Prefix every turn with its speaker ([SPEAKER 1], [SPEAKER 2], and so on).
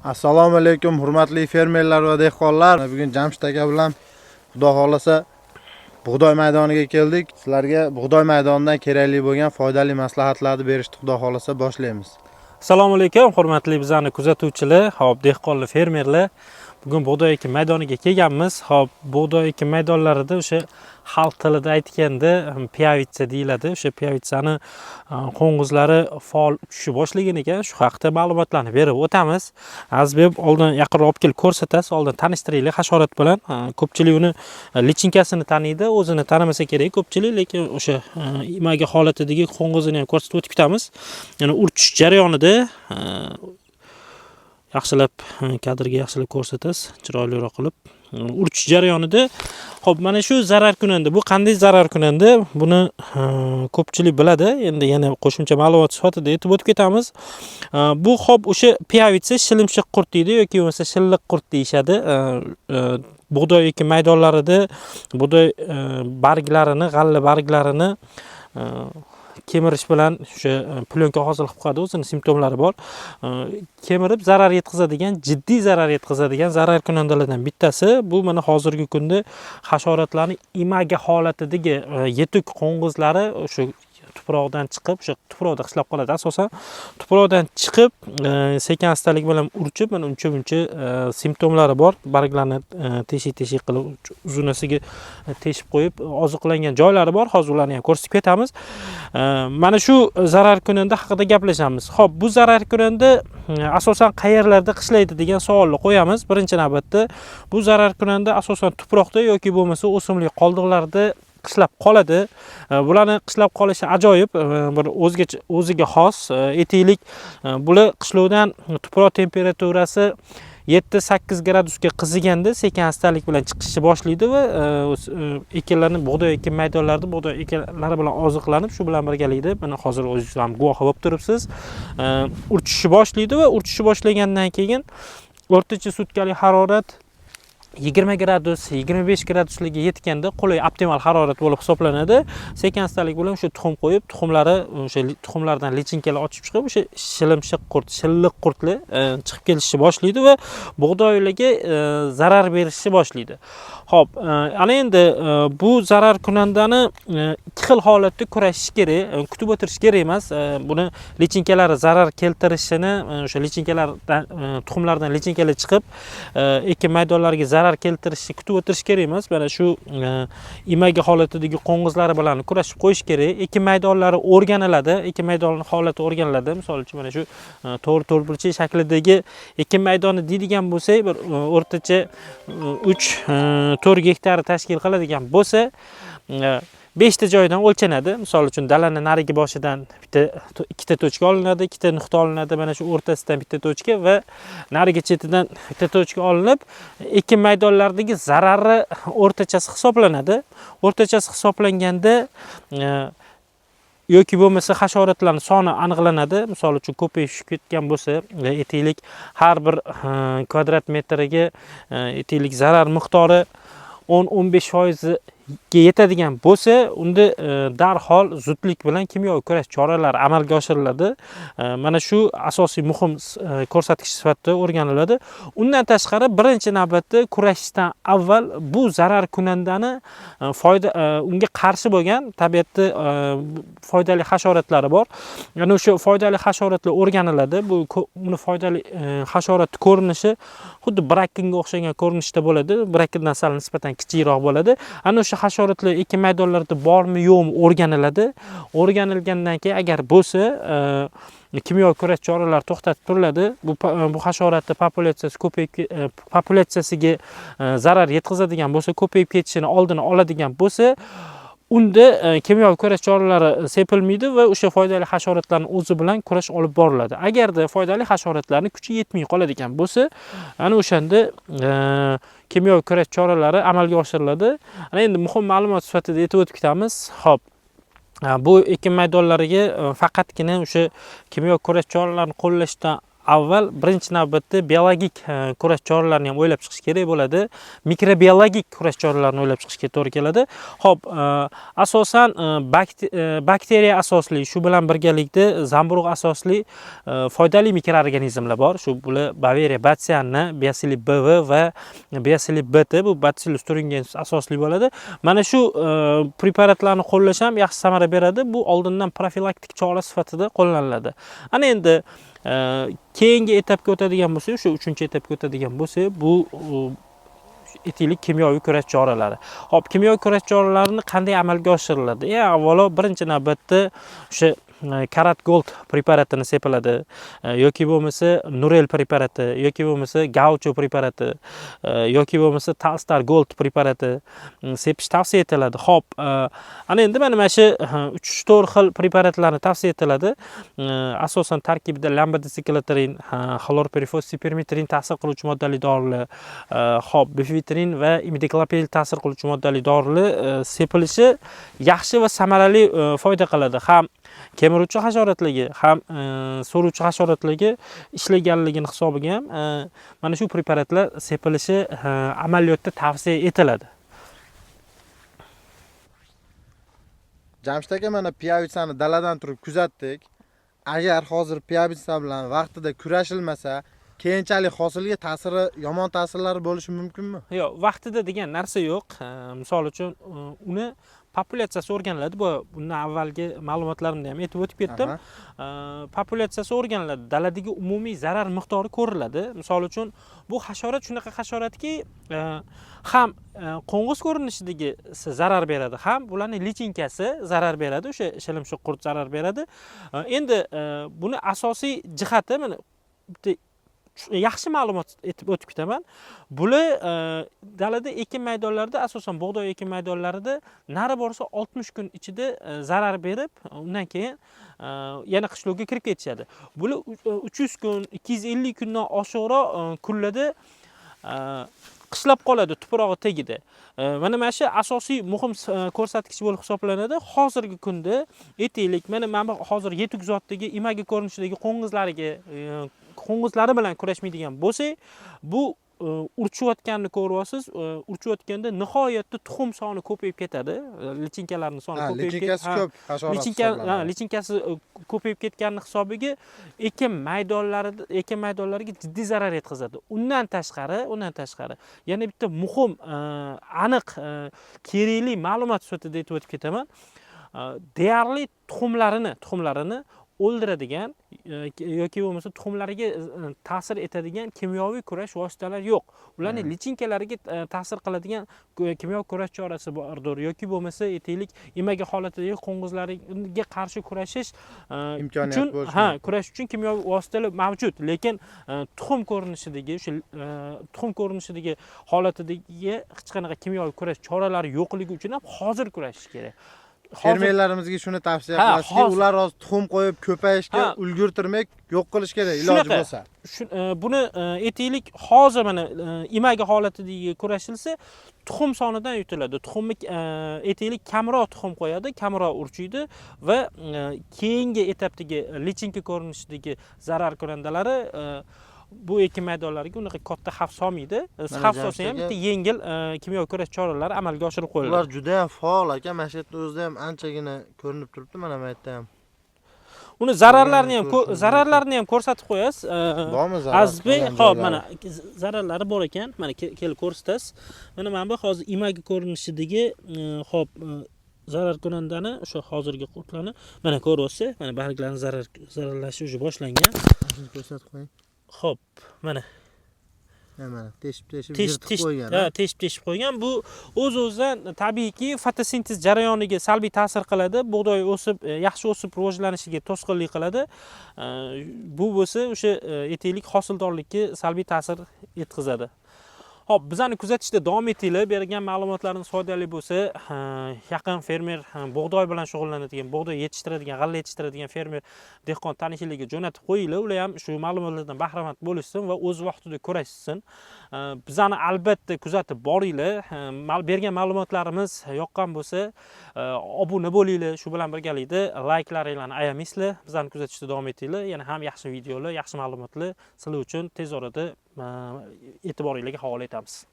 [SPEAKER 1] Assalomu alaykum hurmatli fermerlar va dehqonlar. Bugun Jamshid aka bilan Xudo xolasa bug'doy maydoniga keldik. Sizlarga bug'doy maydonidan kerakli bo'lgan foydali maslahatlarni berishni Xudo xolasa boshlaymiz.
[SPEAKER 2] Assalomu alaykum hurmatli bizani kuzatuvchilar, hop dehqonlar, fermerlar. Bugun bug'doy ekin maydoniga kelganmiz. Hop bug'doy ekin maydonlarida o'sha xalq tilida aytganda piyavitsa deyiladi. O'sha piyavitsani qo'ng'izlari faol uchishni boshlagan ekan. Shu haqda ma'lumotlarni berib o'tamiz. Azbeb oldin yaqinroq olib kelib ko'rsatasiz, oldin tanishtiraylik hasharot bilan. Ko'pchilik uni lichinkasini taniydi, o'zini tanimasa kerak ko'pchilik, lekin o'sha imaga holatidagi qo'ng'izini ham ko'rsatib o'tib ketamiz. Ya'ni urchish jarayonida yaxshilab kadrga yaxshilab ko'rsatasiz, chiroyliroq qilib. Urchish jarayonida hop mana shu zarar kunanda, bu qanday zarar kunanda? Buni ko'pchilik biladi. Endi yana qo'shimcha ma'lumot sifatida aytib o'tib ketamiz. Bu hop o'sha piyavitsa, shilimshiq qurt deydi yoki bo'lmasa shilliq qurt deyshadi. Bug'doy ekin maydonlarida bug'doy barglarini, g'alla barglarini kemirish bilan o'sha plyonka hosil qilib qo'yadi, o'zining simptomlari bor. Kemirib zarar yetkazadigan, jiddiy zarar yetkazadigan zarar kunandalardan bittasi. Bu mana hozirgi kunda hasharotlarning imaga holatidagi yetuk qo'ng'izlari o'sha tuproqdan chiqib, o'sha tuproqda qishlab qoladi asosan. Tuproqdan chiqib, sekin astalik bilan urchib, mana uncha simptomlari bor. Barglarni teshik qilib uzunasiga teshib qo'yib, oziqlangan joylari bor. Hozir ularni ham ko'rsatib ketamiz. Mana shu zarar kunanda haqida gaplashamiz. Xo'p, bu zarar kunanda asosan qayerlarda qishlaydi degan savolni qo'yamiz. Birinchi navbatda bu zarar kunanda asosan tuproqda yoki bo'lmasa o'simlik qoldiqlarida qishlab qoladi. Bularni qishlab qolishi ajoyib, bir o'ziga xos. Aytaylik, bular qishlovdan tuproq temperaturasi 7-8 gradusga qiziganda sekin astalik bilan chiqishni boshlaydi va ekinlarni bug'doy ekin maydonlarida bug'doy ekinlari bilan oziqlanib, shu bilan birgalikda mana hozir o'zingiz ham guvohi bo'lib turibsiz, urchishni boshlaydi va urchishni boshlagandan keyin o'rtacha sutkalik harorat 20 gradus, 25 graduslarga yetganda qulay optimal harorat bo'lib hisoblanadi. Sekin astalik bilan o'sha tuxum qo'yib, o'sha tuxumlardan lichinkalar ochib chiqib, o'sha shilimshiq qurt, shilliq qurtlar chiqib kelishni boshlaydi va bug'doylarga zarar berishni boshlaydi. Xo'p, ana endi bu zarar kunandani ikki xil holatda kurashish kerak, kutib o'tirish kerak emas. Buni lichinkalari zarar keltirishini, o'sha lichinkalardan tuxumlardan lichinkalar chiqib, ekin maydonlariga zarar keltirishni kutib o'tirish kerak emas. Mana shu imaga holatidagi qo'ng'izlari bilan kurashib qo'yish kerak. Ekin maydonlari o'rganiladi, ekin maydoni holati o'rganiladi. Misol uchun mana shu to'rtburchak shaklidagi ekin maydoni deydigan bo'lsak, bir o'rtacha 3-4 gektar tashkil qiladigan bo'lsa, 5 ta joydan o'lchanadi. Misol uchun dalani narigi boshidan ikkita tochka olinadi, ikkita nuqta olinadi, mana shu o'rtasidan bitta tochka va narigi chetidan bitta tochka olinib, ekin maydonlaridagi zarari o'rtachasi hisoblanadi. O'rtachasi hisoblanganda yoki bo'lmasa hasharotlarning soni aniqlanadi. Misol uchun ko'payib ketgan bo'lsa, aytaylik har bir kvadrat metriga aytaylik zarar miqdori 10-15% ga yetadigan bo'lsa, unda darhol zudlik bilan kimyoviy kurash choralari amalga oshiriladi. Mana shu asosiy muhim ko'rsatkich sifatida o'rganiladi. Undan tashqari birinchi navbatda kurashishdan avval bu zarar kunandani unga qarshi bo'lgan tabiatda foydali hasharotlari bor. Ya'ni o'sha foydali hasharotlar o'rganiladi. Uni foydali hasharot ko'rinishi xuddi brakinga o'xshagan ko'rinishda bo'ladi. Brakindan sal nisbatan kichikroq bo'ladi. Ana o'sha hasharotlar ekin maydonlarida bormi yo'qmi o'rganiladi. O'rganilgandan keyin agar bo'lsa, kimyoviy kurash choralari to'xtatib turiladi. Bu hasharotlar populyatsiyasiga zarar yetkazadigan bo'lsa, ko'payib ketishini oldini oladigan bo'lsa, unda kimyoviy kurash choralari sepilmaydi va o'sha foydali hasharotlarning o'zi bilan kurash olib boriladi. Agarda foydali hasharotlarning kuchi yetmay qoladigan bo'lsa, ana o'shanda kimyoviy kurash choralari amalga oshiriladi. Ana endi muhim ma'lumot sifatida aytib o'tib ketamiz. Xo'p, bu ekin maydonlariga faqatgina o'sha kimyoviy kurash choralarini qo'llashdan avval birinchi navbatda biologik kurash choralarini ham o'ylab chiqish kerak bo'ladi. Mikrobiologik kurash choralarini o'ylab chiqishga to'g'ri keladi. Xo'p, asosan bakteriya asosli, shu bilan birgalikda zamburug' asosli foydali mikroorganizmlar bor. Shu bular Bavariya batsiani, Bacillus BV va Bacillus BT, bu Bacillus thuringiensis asosli bo'ladi. Mana shu preparatlarni qo'llash ham yaxshi samara beradi. Bu oldindan profilaktik chora sifatida qo'llaniladi. Ana endi keyingi etapga o'tadigan bo'lsak, o'sha 3-etapga o'tadigan bo'lsak, bu etillik kimyoviy kurash choralari. Hop, kimyoviy kurash choralarini qanday amalga oshiriladi? Avvalo birinchi navbatda o'sha Karat Gold preparatini sepiladi yoki bo'lmasa Nurel preparati yoki bo'lmasa Gaucho preparati yoki bo'lmasa Talstar Gold preparati sepish tavsiya etiladi. Xo'p, ana endi mana shu 3-4 xil preparatlarni tavsiya etiladi. Asosan tarkibida lambda-siklotrin, xlorpirifosfipirmetrin ta'sir qiluvchi moddali dorilar, xo'p, bifenterin va imidakloprid ta'sir qiluvchi moddali dorilar sepilishi yaxshi va samarali foyda qiladi. Ham kemiruvchi hasharotlarga ham so'ruvchi hasharotlarga ishlaganligini hisobiga ham mana shu preparatlar sepilishi amaliyotda tavsiya etiladi.
[SPEAKER 1] Jamshid aka, mana piyavitsani daladan turib kuzatdik. Agar hozir piyavitsa bilan vaqtida kurashilmasa, keyinchalik hosilga ta'siri, yomon ta'sirlari bo'lishi mumkinmi?
[SPEAKER 2] Yo'q, vaqtida degan narsa yo'q. Misol uchun uni populyatsiyasi o'rganiladi. Bundan avvalgi ma'lumotlarimda ham aytib o'tib ketdim. Populyatsiyasi o'rganiladi. Daladagi umumiy zarar miqdori ko'riladi. Misol uchun bu hasharot shunaqa hasharotki, ham qo'ng'iz ko'rinishidagi zarar beradi, ham bularning lichinkasi zarar beradi, o'sha shilimshiq qurt zarar beradi. Endi buni asosiy jihati mana bitta yaxshi ma'lumot aytib o'tib ketaman. Bular dalada ekin maydonlarida, asosan bug'doy ekin maydonlarida nari borsa 60 kun ichida zarar berib, undan keyin yana qishloqqa kirib ketishadi. Bular 300 kun, 250 kundan oshiqroq kunlarda qishlab qoladi tuprog'i tagida. Mana shu asosiy muhim ko'rsatkich bo'lib hisoblanadi. Hozirgi kunda aytaylik, mana hozir yetuk zotdagi imaga ko'rinishidagi qo'ng'izlari bilan kurashmaydigan bo'lsak, bu urchiyotganini ko'ryapsiz. Urchiyotganda nihoyatda tuxum soni ko'payib ketadi. Lichinkalarning soni ko'payib ketadi. Lichinkasi ko'payib ketganini hisobiga ekin maydonlariga jiddiy zarar yetkazadi. Undan tashqari yana bitta muhim, aniq, kerakli ma'lumot sifatida aytib o'tib ketaman. Deyarli tuxumlarini o'ldiradigan yoki bo'lmasa tuxumlariga ta'sir etadigan kimyoviy kurash vositalari yo'q. Ularning lichinkalariga ta'sir qiladigan kimyoviy kurash chorasi bordir yoki bo'lmasa aytaylik emaga holatidagi qo'ng'izlarga qarshi kurashish
[SPEAKER 1] imkoniyati bo'lishi.
[SPEAKER 2] Kurash uchun kimyoviy vositalar mavjud, lekin tuxum ko'rinishidagi holatidagi hech qanaqa kimyoviy kurash choralari yo'qligi uchun ham hozir kurashish kerak.
[SPEAKER 1] Fermerlarimizga shuni tavsiya qilasizki, ular hozir tuxum qo'yib ko'payishga ulgurtirmak, yo'q qilish kerak iloji bo'lsa.
[SPEAKER 2] Buni aytaylik, hozir mana imaga holatidagi kurashilsa, tuxum sonidan yutiladi. Tuxumni aytaylik kamroq tuxum qo'yadi, kamroq urchiydi va keyingi etapdagi lichinka ko'rinishidagi zarar ko'randalari bu ekin maydonlariga unaqa katta xavf solmaydi. Xavf solsa ham bitta yengil kimyoviy kurash choralari amalga oshirib qo'yiladi.
[SPEAKER 1] Ular juda ham faol aka, mana shu yerda o'zida ham anchagina ko'rinib turibdi, mana bu yerda ham.
[SPEAKER 2] Uni zararlarini ham ko'rsatib qo'yasiz.
[SPEAKER 1] Bormi zarar?
[SPEAKER 2] Azbek, xo'p, mana zararlari bor ekan. Mana kelib ko'rsatasiz. Mana bu hozir imaga ko'rinishidagi xo'p zarar ko'randani o'sha hozirgi qurtlarni mana ko'ryapsiz. Mana barglarning zararlashi уже boshlangan.
[SPEAKER 1] Ko'rsatib qo'ying.
[SPEAKER 2] Xo'p, mana teshib qo'ygan. Bu o'z-o'zidan tabiiyki fotosintez jarayoniga salbiy ta'sir qiladi. Bug'doy yaxshi o'sib rivojlanishiga to'sqinlik qiladi. Bu bo'lsa o'sha aytaylik hosildorlikka salbiy ta'sir yetkazadi. Hop, bizani kuzatishda davom etinglar. Bergan ma'lumotlarimiz foydali bo'lsa, yaqin fermer, bug'doy bilan shug'ullanadigan, bug'doy yetishtiradigan, g'alla yetishtiradigan fermer, dehqon tanishlarga jo'natib qo'yinglar. Ular ham shu ma'lumotlardan bahramand bo'lishsin va o'z vaqtida ko'rishsin. Bizani albatta kuzatib boringlar. Bergan ma'lumotlarimiz yoqqan bo'lsa, obuna bo'linglar. Shu bilan birgalikda layklaringizni ayamaysizlar. Bizani kuzatishda davom etinglar. Yana ham yaxshi videolar, yaxshi ma'lumotlar sizlar uchun tez orada e'tiboringizga havola etamiz.